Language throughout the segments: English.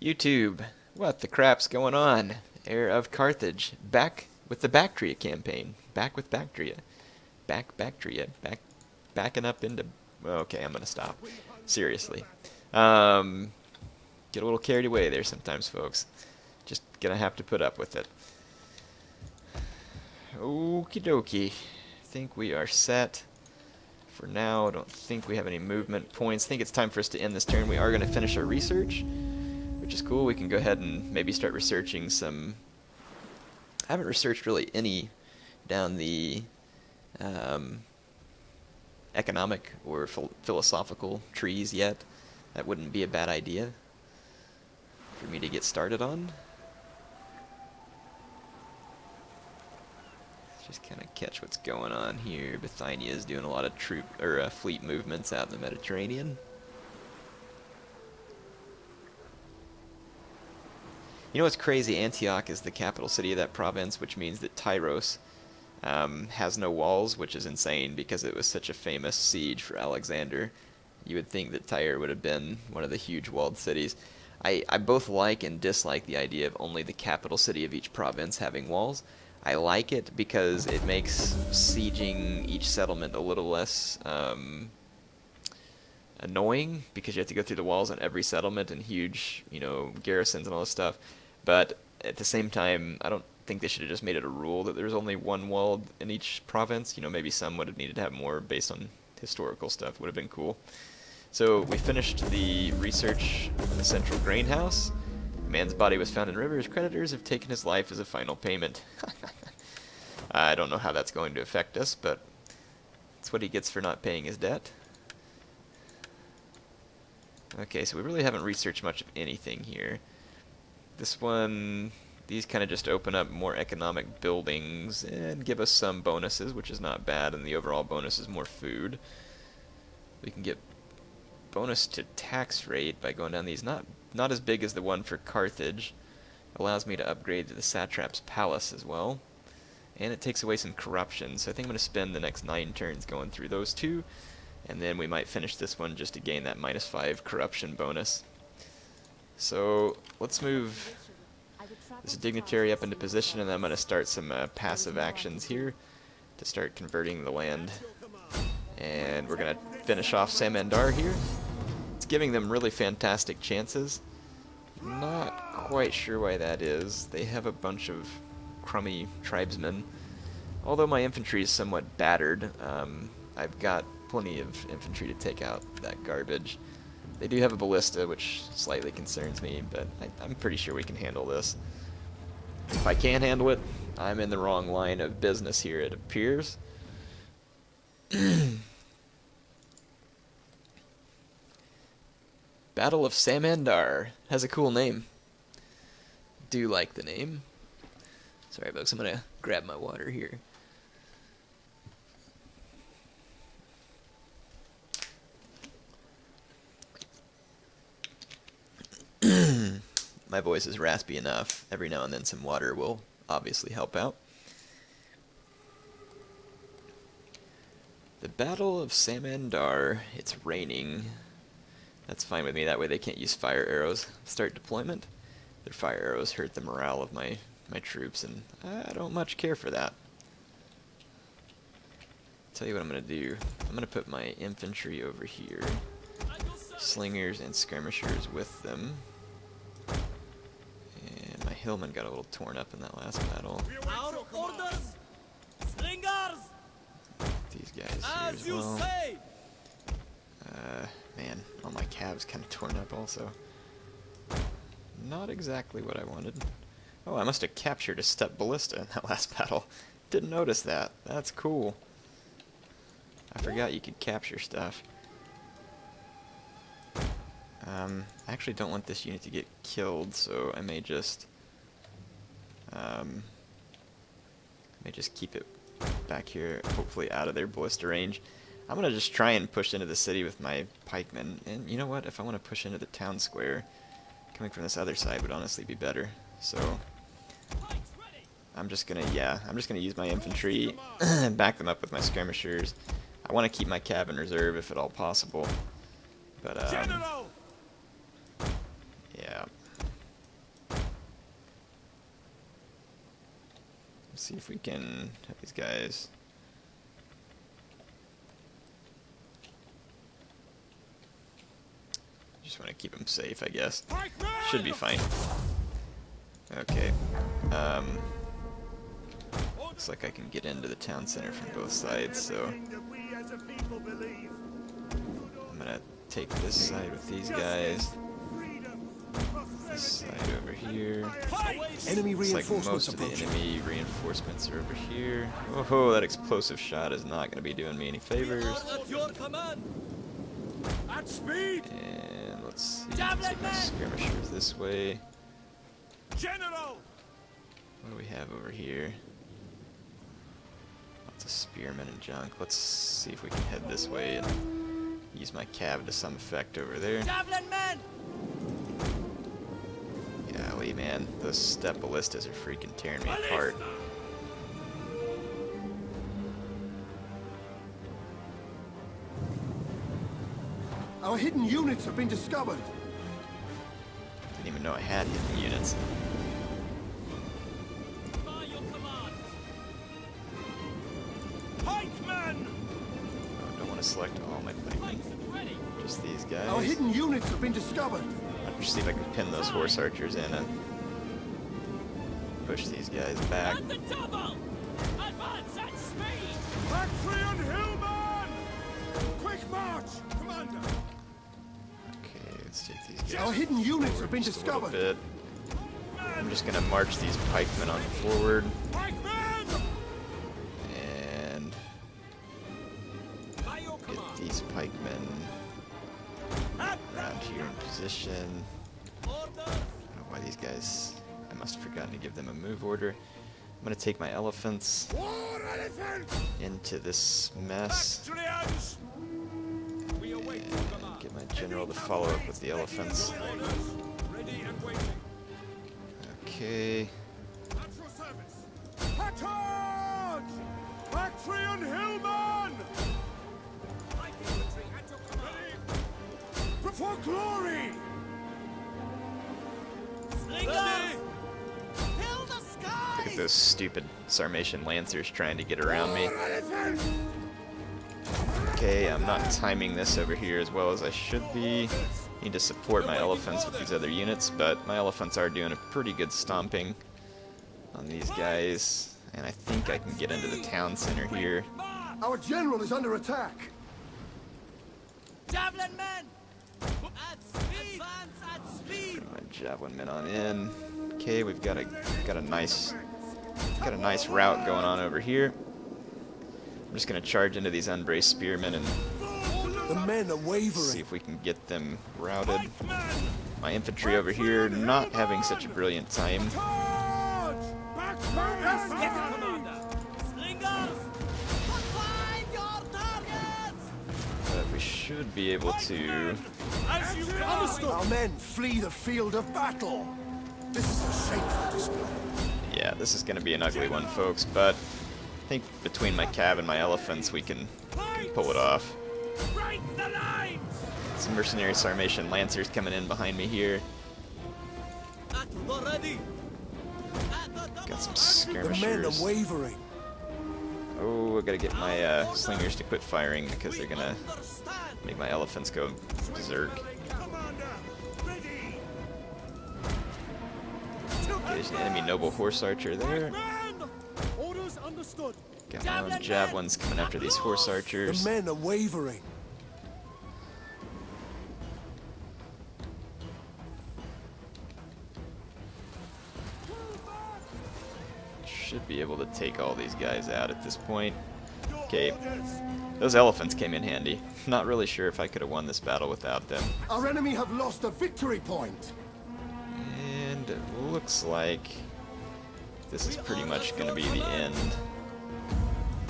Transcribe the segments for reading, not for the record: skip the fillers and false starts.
YouTube, what the crap's going on? Heir of Carthage, back with the Baktria campaign. Back with Baktria. Baktria. Backing up into... Okay, I'm gonna stop. Seriously. Get a little carried away there sometimes, folks. Just gonna have to put up with it. Okie dokie. Think we are set. For now, I don't think we have any movement points. I think it's time for us to end this turn. We are going to finish our research, which is cool. We can go ahead and maybe start researching some... I haven't researched really any down the economic or philosophical trees yet. That wouldn't be a bad idea for me to get started on. Just kind of catch what's going on here. Bithynia is doing a lot of fleet movements out in the Mediterranean. You know what's crazy? Antioch is the capital city of that province, which means that Tyros has no walls, which is insane because it was such a famous siege for Alexander. You would think that Tyre would have been one of the huge walled cities. I both like and dislike the idea of only the capital city of each province having walls. I like it because it makes sieging each settlement a little less annoying because you have to go through the walls on every settlement and huge, garrisons and all this stuff. But at the same time, I don't think they should have just made it a rule that there's only one wall in each province. Maybe some would have needed to have more based on historical stuff. Would have been cool. So we finished the research in the central grain house. The man's body was found in the river. His creditors have taken his life as a final payment. I don't know how that's going to affect us, but it's what he gets for not paying his debt. Okay, so we really haven't researched much of anything here. This one, these kind of just open up more economic buildings and give us some bonuses, which is not bad, and the overall bonus is more food. We can get bonus to tax rate by going down these. Not as big as the one for Carthage. Allows me to upgrade to the satrap's palace as well. And it takes away some corruption, so I think I'm going to spend the next 9 turns going through those two. And then we might finish this one just to gain that -5 corruption bonus. So let's move this dignitary up into position, and then I'm going to start some passive actions here to start converting the land. And we're going to finish off Samandar here. It's giving them really fantastic chances. Not quite sure why that is. They have a bunch of crummy tribesmen. Although my infantry is somewhat battered, I've got plenty of infantry to take out that garbage. They do have a ballista, which slightly concerns me, but I'm pretty sure we can handle this. If I can't handle it, I'm in the wrong line of business here, it appears. Battle of Samandar has a cool name. Do like the name. Sorry, folks, I'm gonna grab my water here. My voice is raspy enough. Every now and then some water will obviously help out. The Battle of Samandar. It's raining. That's fine with me. That way they can't use fire arrows. Start deployment. Their fire arrows hurt the morale of my troops, and I don't much care for that. Tell you what I'm going to do. I'm going to put my infantry over here. Slingers and skirmishers with them. And my hillmen got a little torn up in that last battle. These guys here as well. Man, all my calves kind of torn up also. Not exactly what I wanted. Oh, I must have captured a step ballista in that last battle. Didn't notice that. That's cool. I forgot you could capture stuff. I actually don't want this unit to get killed, so I may just keep it back here, hopefully out of their ballista range. I'm going to just try and push into the city with my pikemen, and you know what, if I want to push into the town square, coming from this other side would honestly be better. So I'm just going to use my infantry and back them up with my skirmishers. I want to keep my cav in reserve if at all possible. But yeah. see if we can have these guys. Just want to keep them safe, I guess. Should be fine. Okay. Looks like I can get into the town center from both sides, so I'm gonna take this side with these guys. This side over here. Enemy Looks like reinforcements most of the approaching. enemy reinforcements are over here. Oh, that explosive shot is not going to be doing me any favors. At speed! And let's see, take my skirmishers this way. General! What do we have over here? Lots of spearmen and junk. Let's see if we can head this way and use my cav to some effect over there. Javelin men! Golly, man, those step ballistas are freaking tearing me apart. Our hidden units have been discovered. Didn't even know I had hidden units. By your command! Pikemen! I don't want to select all my pikemen. Ready! Just these guys. Our hidden units have been discovered. I'll just see if I can pin those horse archers in and push these guys back. And the double! Advance at speed! Baktria and Hillman! Quick march, Commander! Okay, let's take these guys. Our hidden units have been just a little discovered. bit. I'm just gonna march these pikemen on forward Pikemen! and By your get command! these pikemen around here in position. Orders! I don't know why these guys. I must have forgotten to give them a move order. I'm gonna take my elephants War elephants! into this mess Bactrians! We await your and command. get my general to follow up with the elephants. Ready and waiting. Okay. At your service. Charge! Baktria and Hillman! Light infantry at your command! For glory! Slingers! Fill the sky! Look at those stupid Sarmatian lancers trying to get around me. War elephants! Okay, I'm not timing this over here as well as I should be. Need to support my elephants with these other units, but my elephants are doing a pretty good stomping on these guys. And I think I can get into the town center here. Our general is under attack. Javelin men! At speed! Advance at speed! Put my javelin men on in. Okay, we've got a nice route going on over here. I'm just gonna charge into these unbraced spearmen and The men are see wavering. if we can get them routed. My infantry over here not having such a brilliant time. Charge! Baktria! Get it, Commander! Slingers! Find your targets! But we should be able to. As you understood. Our men flee the field of battle. This is a shameful display. Yeah, this is gonna be an ugly one, folks, but I think between my cav and my elephants we can pull it off. Break the lines! Some mercenary Sarmatian lancers coming in behind me here. At the ready! Got some The men are skirmishers. wavering. Oh, I gotta get my slingers to quit firing because they're gonna Understand! make my elephants go berserk. Commander, ready! There's an enemy noble horse archer there. Men! Orders understood. Got my own javelins coming after these horse The archers. men are wavering. Should be able to take all these guys out at this point. Okay, those elephants came in handy. Not really sure if I could have won this battle without them. Our enemy have lost a victory point. And it looks like this is pretty much going to be the end.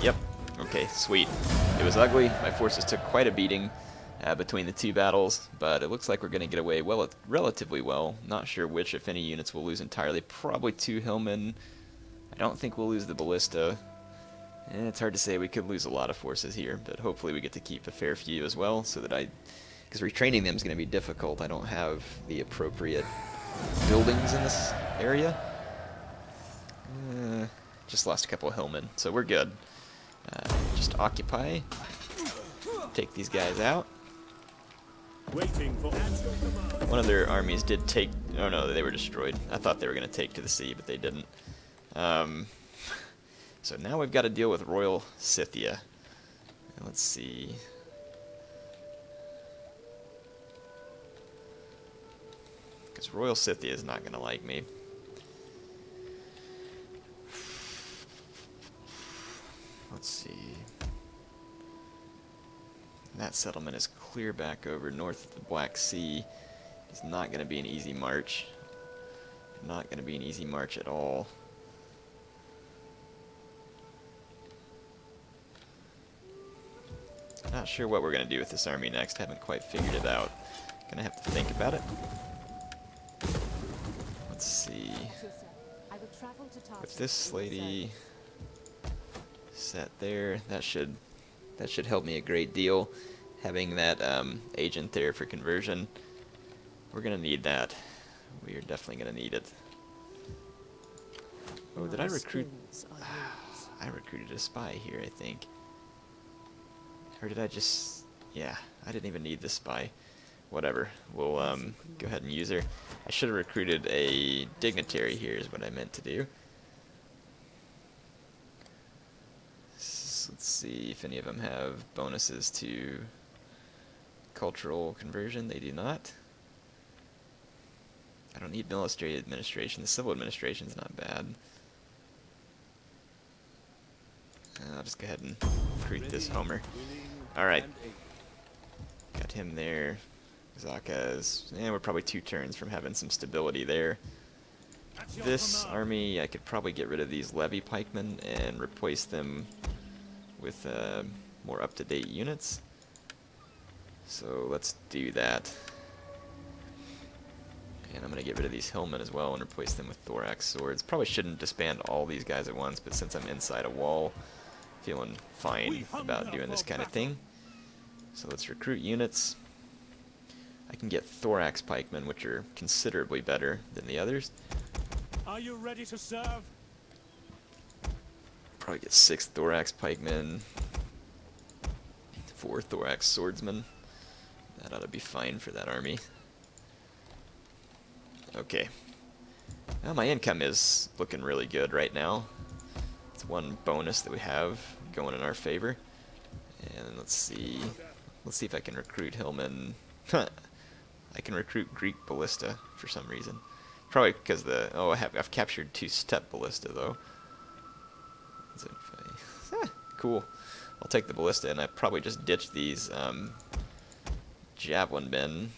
Yep. Okay, sweet. It was ugly. My forces took quite a beating between the two battles, but it looks like we're going to get away relatively well. Not sure which, if any, units we'll lose entirely. Probably 2 Hillmen. I don't think we'll lose the ballista. And it's hard to say. We could lose a lot of forces here, but hopefully we get to keep a fair few as well, so that because retraining them is going to be difficult. I don't have the appropriate buildings in this area. just lost a couple of hillmen, so we're good. Just occupy. Take these guys out. Waiting for One of their armies did take... Oh no, they were destroyed. I thought they were going to take to the sea, but they didn't. So now we've got to deal with Royal Scythia. Let's see... Because Royal Scythia is not going to like me. Let's see... That settlement is clear back over north of the Black Sea. It's not going to be an easy march. Not going to be an easy march at all. Not sure what we're going to do with this army next. Haven't quite figured it out. Gonna have to think about it. Let's see. With this lady set there, that should help me a great deal. Having that agent there for conversion, we're gonna need that. We are definitely gonna need it. Oh, did I recruit? I recruited a spy here, I think. Or did I just... Yeah, I didn't even need this spy. Whatever. We'll go ahead and use her. I should have recruited a dignitary here is what I meant to do. Let's see if any of them have bonuses to cultural conversion. They do not. I don't need military administration. The civil administration is not bad. I'll just go ahead and recruit this Homer. Alright. Got him there. Zaka's. We're probably 2 turns from having some stability there. This army, I could probably get rid of these levy pikemen and replace them with more up-to-date units. So let's do that. And I'm going to get rid of these hillmen as well and replace them with thorax swords. Probably shouldn't disband all these guys at once, but since I'm inside a wall, feeling fine about doing this kind of thing. So let's recruit units. I can get thorax pikemen, which are considerably better than the others. Are you ready to serve? Probably get 6 thorax pikemen, 4 thorax swordsmen. That ought to be fine for that army. Okay. Well, my income is looking really good right now. It's one bonus that we have going in our favor. And let's see if I can recruit hillmen. I can recruit Greek ballista for some reason. Probably because I've captured 2 steppe ballista though. Cool. I'll take the ballista, and I probably just ditch these javelin men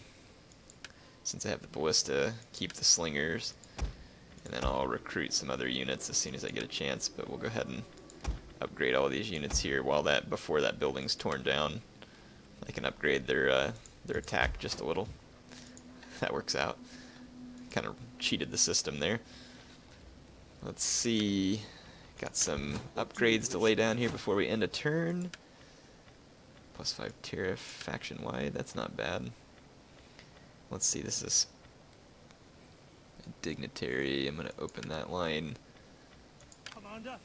since I have the ballista. Keep the slingers, and then I'll recruit some other units as soon as I get a chance. But we'll go ahead and upgrade all these units here before that building's torn down. I can upgrade their attack just a little. That works out. Kind of cheated the system there. Let's see. Got some upgrades to lay down here before we end a turn. +5 tariff faction-wide. That's not bad. Let's see. This is a dignitary. I'm going to open that line. Commander.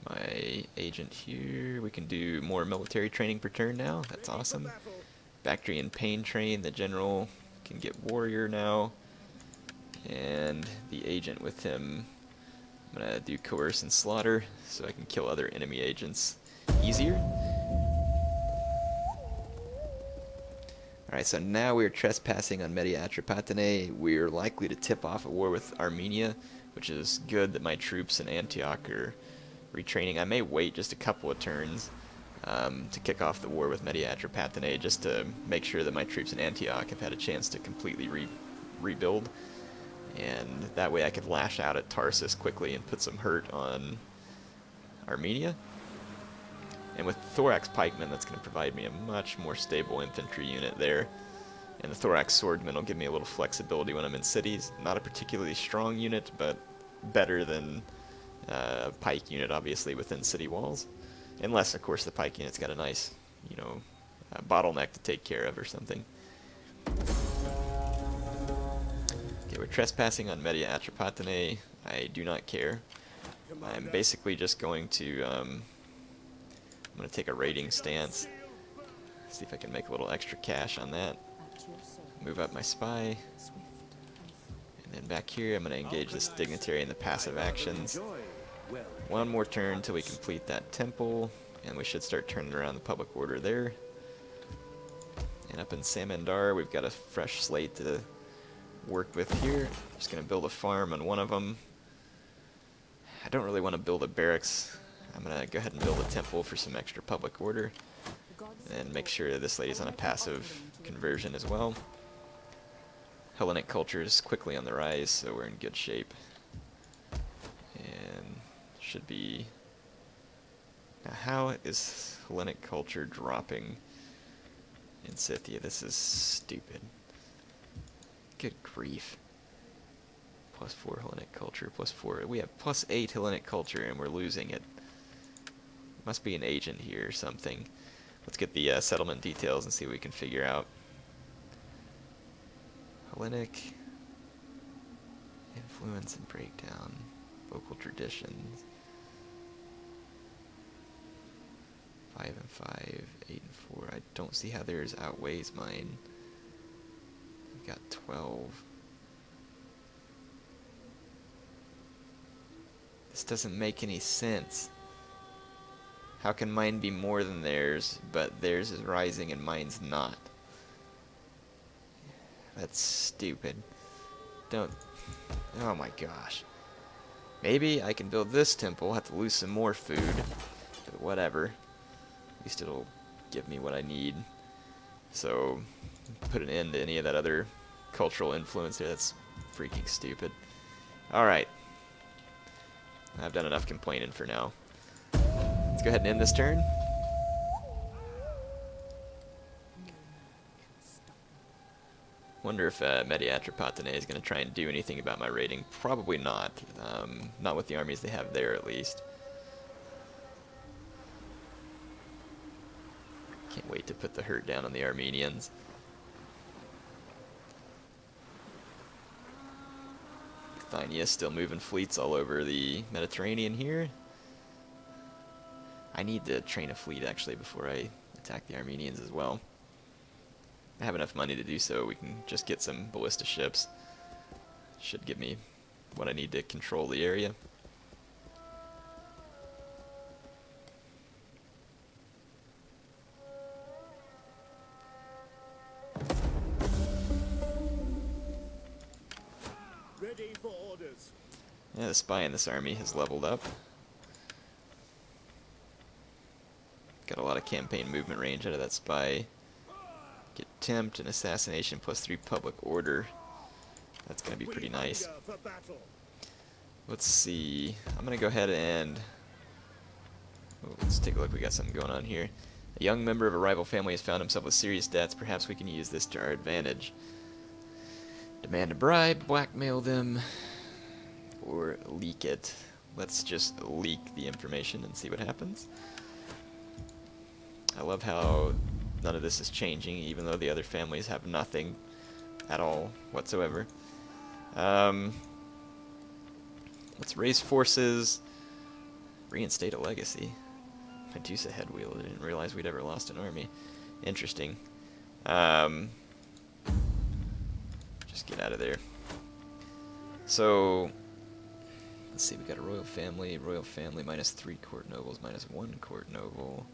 My agent here. We can do more military training per turn now. That's awesome. Bactrian pain train. The general can get warrior now. And the agent with him, I'm going to do coerce and slaughter so I can kill other enemy agents easier. Alright, so now we're trespassing on Media Atropatene. We're likely to tip off a war with Armenia, which is good that my troops in Antioch are retraining. I may wait just a couple of turns to kick off the war with Media Atropatene just to make sure that my troops in Antioch have had a chance to completely rebuild. And that way I could lash out at Tarsus quickly and put some hurt on Armenia. And with Thorax Pikemen, that's going to provide me a much more stable infantry unit there. And the Thorax Swordmen will give me a little flexibility when I'm in cities. Not a particularly strong unit, but better than a Pike unit, obviously, within city walls. Unless, of course, the Pike unit's got a nice, bottleneck to take care of or something. Okay, we're trespassing on Media Atropatene. I do not care. I'm basically just going to, I'm going to take a raiding stance. See if I can make a little extra cash on that. Move up my spy. And then back here, I'm going to engage this dignitary in the passive actions. One more turn till we complete that temple, and we should start turning around the public order there. And up in Samandar, we've got a fresh slate to work with here. Just going to build a farm on one of them. I don't really want to build a barracks. I'm going to go ahead and build a temple for some extra public order. And make sure that this lady's on a passive conversion as well. Hellenic culture is quickly on the rise, so we're in good shape. And should be... Now how is Hellenic culture dropping in Scythia? This is stupid. Good grief. +4 Hellenic culture, +4. We have +8 Hellenic culture and we're losing it. Must be an agent here or something. Let's get the settlement details and see what we can figure out. Hellenic influence and breakdown. Local traditions. 5 and 5, 8 and 4. I don't see how theirs outweighs mine. We've got 12. This doesn't make any sense. How can mine be more than theirs, but theirs is rising and mine's not? That's stupid. Don't... Oh my gosh. Maybe I can build this temple, have to lose some more food, but whatever. At least it'll give me what I need. So, put an end to any of that other cultural influence there. That's freaking stupid. Alright. I've done enough complaining for now. Let's go ahead and end this turn. Wonder if Mediatropatene is going to try and do anything about my raiding. Probably not. Not with the armies they have there, at least. Can't wait to put the hurt down on the Armenians. Bithynia still moving fleets all over the Mediterranean here. I need to train a fleet, actually, before I attack the Armenians as well. I have enough money to do so. We can just get some ballista ships. Should give me what I need to control the area. Ready for orders. Yeah, the spy in this army has leveled up. Got a lot of campaign movement range out of that spy. Get tempt and assassination +3 public order. That's going to be pretty nice. Let's see. I'm going to go ahead and... Oh, let's take a look. We got something going on here. A young member of a rival family has found himself with serious debts. Perhaps we can use this to our advantage. Demand a bribe, blackmail them, or leak it. Let's just leak the information and see what happens. I love how none of this is changing, even though the other families have nothing at all whatsoever. Let's raise forces, reinstate a legacy. Medusa headwheel, I didn't realize we'd ever lost an army. Interesting. Just get out of there. So, let's see, we got a royal family -3 court nobles, -1 court noble.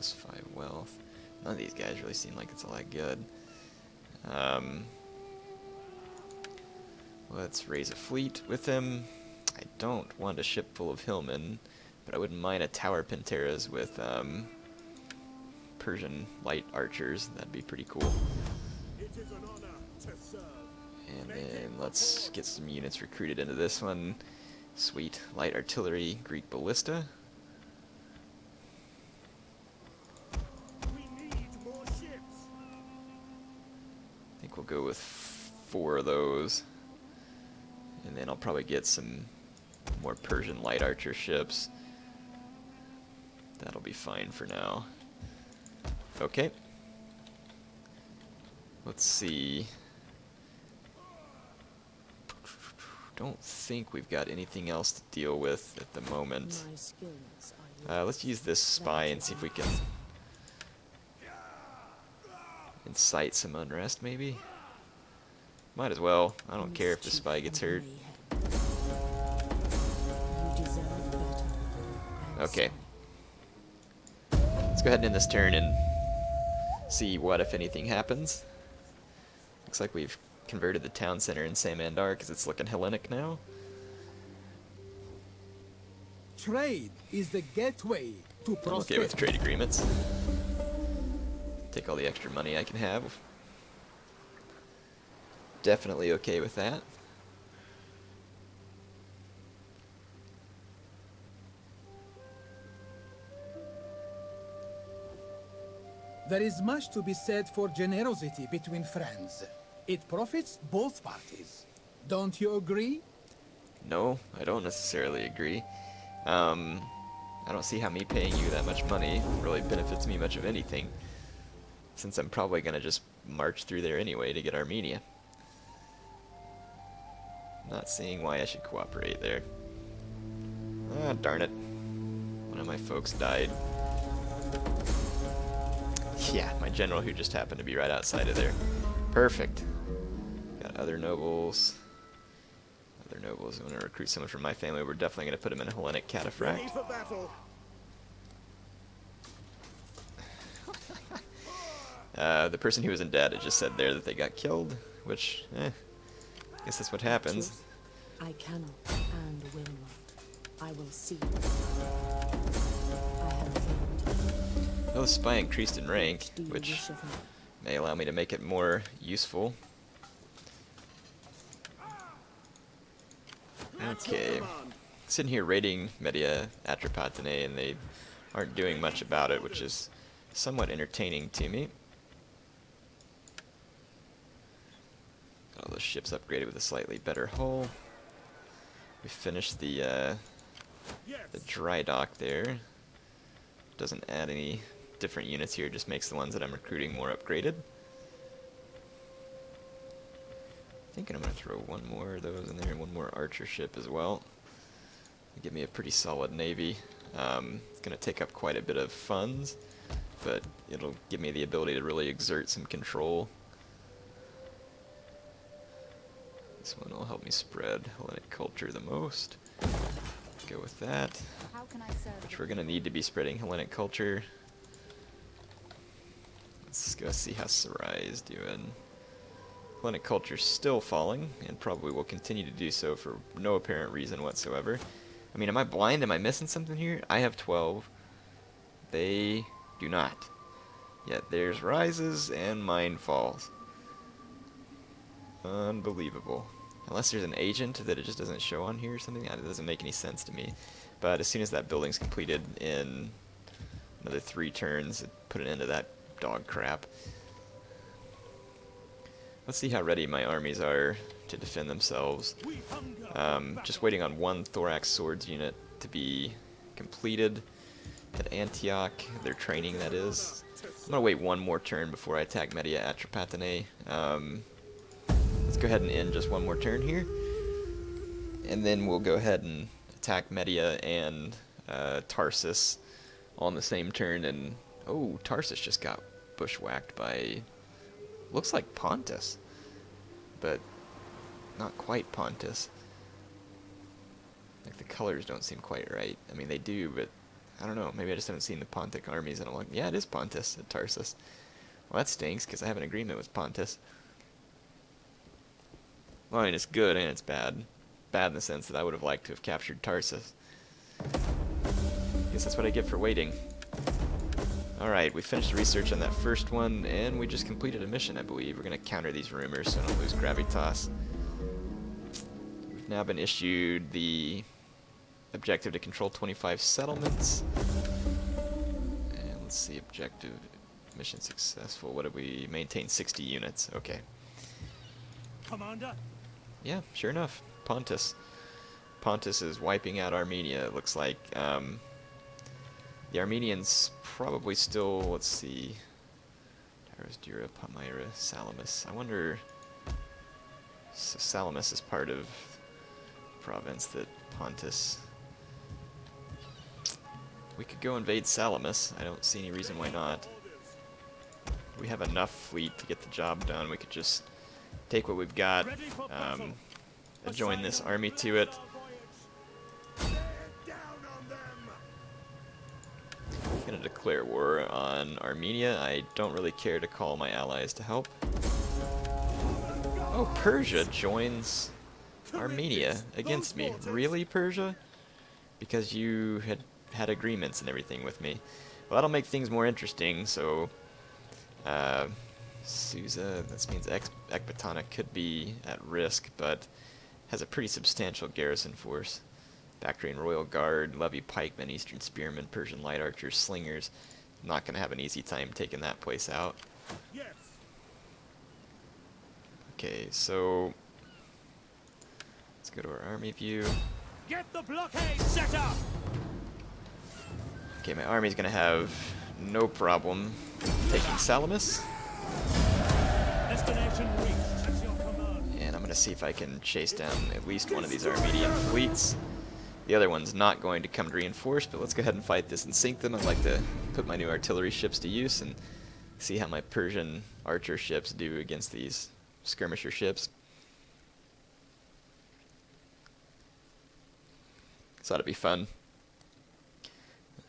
+5 wealth. None of these guys really seem like it's all that good. Let's raise a fleet with them. I don't want a ship full of hillmen, but I wouldn't mind a tower Panteras with Persian light archers. That'd be pretty cool. It is an honor to serve. And then let's get some units recruited into this one. Sweet. Light artillery, Greek ballista. We need more ships. I think we'll go with 4 of those. And then I'll probably get some more Persian light archer ships. That'll be fine for now. Okay. Let's see. don't think we've got anything else to deal with at the moment. My skills are Let's use this spy and see if we can incite some unrest, maybe? Might as well. I don't care if the spy gets hurt. Okay. Let's go ahead and end this turn and see what, if anything, happens. Looks like we've converted the town center in Samandar because it's looking Hellenic now. Trade is the gateway to I'm okay prosperity. with trade agreements. Take all the extra money I can have. Definitely okay with that. There is much to be said for generosity between friends. It profits both parties. Don't you agree? No, I don't necessarily agree. I don't see how me paying you that much money really benefits me much of anything, since I'm probably going to just march through there anyway to get Armenia. Not seeing why I should cooperate there. Ah, darn it. One of my folks died. Yeah, my general who just happened to be right outside of there. Perfect. Got other nobles. Other nobles. I want to recruit someone from my family. We're definitely going to put him in a Hellenic cataphract. for battle. The person who was in debt, it just said there that they got killed, which, I guess that's what happens. Truth, I cannot and will not. I will see. I have failed. Well, the spy increased in rank, Do you which wish of me? may allow me to make it more useful. Okay. Sitting here raiding Media Atropatene, and they aren't doing much about it, which is somewhat entertaining to me. Got all those ships upgraded with a slightly better hull. We finished the dry dock there. Doesn't add any different units here, just makes the ones that I'm recruiting more upgraded. Thinking I'm going to throw one more of those in there and one more archer ship as well. Give me a pretty solid navy. It's going to take up quite a bit of funds, but it'll give me the ability to really exert some control. This one will help me spread Hellenic culture the most. Go with that. How can I serve? Which we're going to need to be spreading Hellenic culture. Let's go see how Sarai is doing. Hellenic culture's still falling, and probably will continue to do so for no apparent reason whatsoever. I mean, am I blind? Am I missing something here? I have 12. They do not. Yet theirs rises and mine falls. Unbelievable. Unless there's an agent that it just doesn't show on here or something, it doesn't make any sense to me. But as soon as that building's completed in another 3 turns, it put an end to that dog crap. Let's see how ready my armies are to defend themselves. Just waiting on one thorax swords unit to be completed at Antioch, their training that is. I'm going to wait one more turn before I attack Media Atropatene. Let's go ahead and end just one more turn here. And then we'll go ahead and attack Media and Tarsus on the same turn. And oh, Tarsus just got bushwhacked by, looks like Pontus, but not quite Pontus. Like the colors don't seem quite right. I mean, they do, but I don't know. Maybe I just haven't seen the Pontic armies, and I'm like, yeah, it is Pontus at Tarsus. Well, that stinks, because I have an agreement with Pontus. Well, I mean, it's good and it's bad. Bad in the sense that I would have liked to have captured Tarsus. Guess that's what I get for waiting. Alright, we finished the research on that first one, and we just completed a mission, I believe. We're going to counter these rumors so I don't lose gravitas. We've now been issued the objective to control 25 settlements. And let's see, objective, mission successful. What did we maintain? 60 units. Okay. Commander? Yeah, sure enough. Pontus. Pontus is wiping out Armenia, it looks like. The Armenians probably still, let's see, Tyros, Dura, Palmyra, Salamis. I wonder, so Salamis is part of province that Pontus... We could go invade Salamis. I don't see any reason why not. We have enough fleet to get the job done. We could just take what we've got, join this army to it. I'm gonna declare war on Armenia. I don't really care to call my allies to help. Oh, Persia joins Armenia against me. Really, Persia? Because you had agreements and everything with me. Well, that'll make things more interesting, so... Susa, this means Ecbatana could be at risk, but has a pretty substantial garrison force. Bactrian Royal Guard, Levy Pikemen, Eastern Spearmen, Persian Light Archers, Slingers. Not going to have an easy time taking that place out. Yes. Okay, so let's go to our army view. Get the blockade set up. Okay, my army's going to have no problem taking Salamis. Destination reached. At your command. And I'm going to see if I can chase down at least one of these Armenian fleets. The other one's not going to come to reinforce, but let's go ahead and fight this and sink them. I'd like to put my new artillery ships to use and see how my Persian archer ships do against these skirmisher ships. This ought to be fun.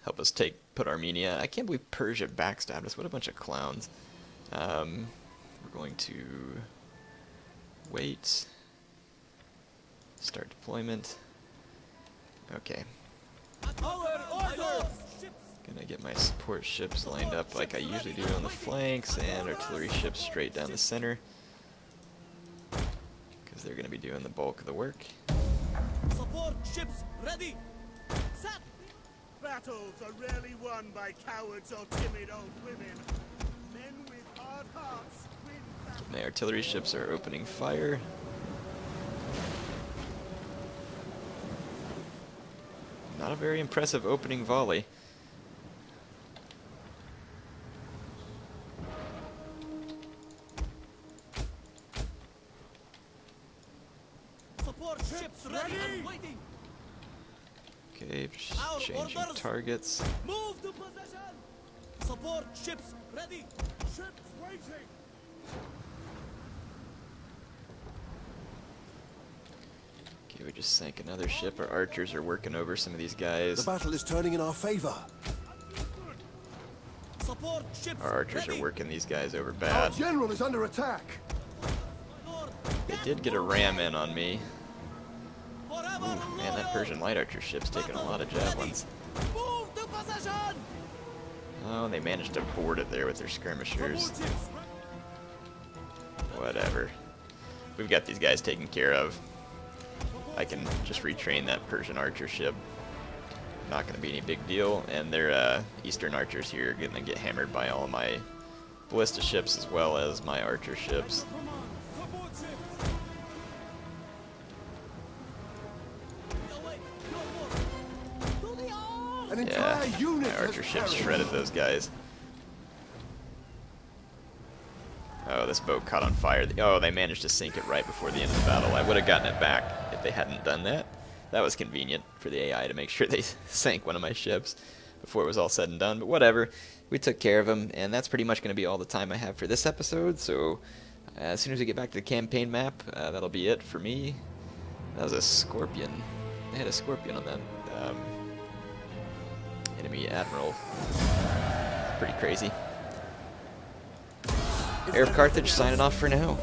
Help us put Armenia. I can't believe Persia backstabbed us. What a bunch of clowns. We're going to wait. Start deployment. Okay. Gonna get my support ships lined up like I usually do on the flanks, and artillery ships straight down the center, because they're gonna be doing the bulk of the work. Support ships ready. Set. Battles are rarely won by cowards or timid old women. Men with hard hearts win battles. My artillery ships are opening fire. Not a very impressive opening volley. Support ships ready and waiting. Okay, changing targets. Move to position. Support ships ready. Ships waiting. Okay, we just sank another ship. Our archers are working over some of these guys. The battle is turning in our favor. Support ships Our archers ready. are working these guys over Our bad. general is under attack. Lord, They did get a ram in on me. forever Ooh, man, that loyal. Persian light archer ship's taking a lot of javelins. Move to position. Oh, they managed to board it there with their skirmishers. Whatever. We've got these guys taken care of. I can just retrain that Persian archer ship. Not going to be any big deal. And their eastern archers here are going to get hammered by all my ballista ships as well as my archer ships. An Yeah, entire unit my archer has ships perished. shredded those guys. Oh, this boat caught on fire. Oh, they managed to sink it right before the end of the battle. I would have gotten it back if they hadn't done that. That was convenient for the AI to make sure they sank one of my ships before it was all said and done. But whatever, we took care of them, and that's pretty much going to be all the time I have for this episode. So as soon as we get back to the campaign map, that'll be it for me. That was a scorpion. They had a scorpion on that enemy admiral. Pretty crazy. HeirofCarthage signing off for now.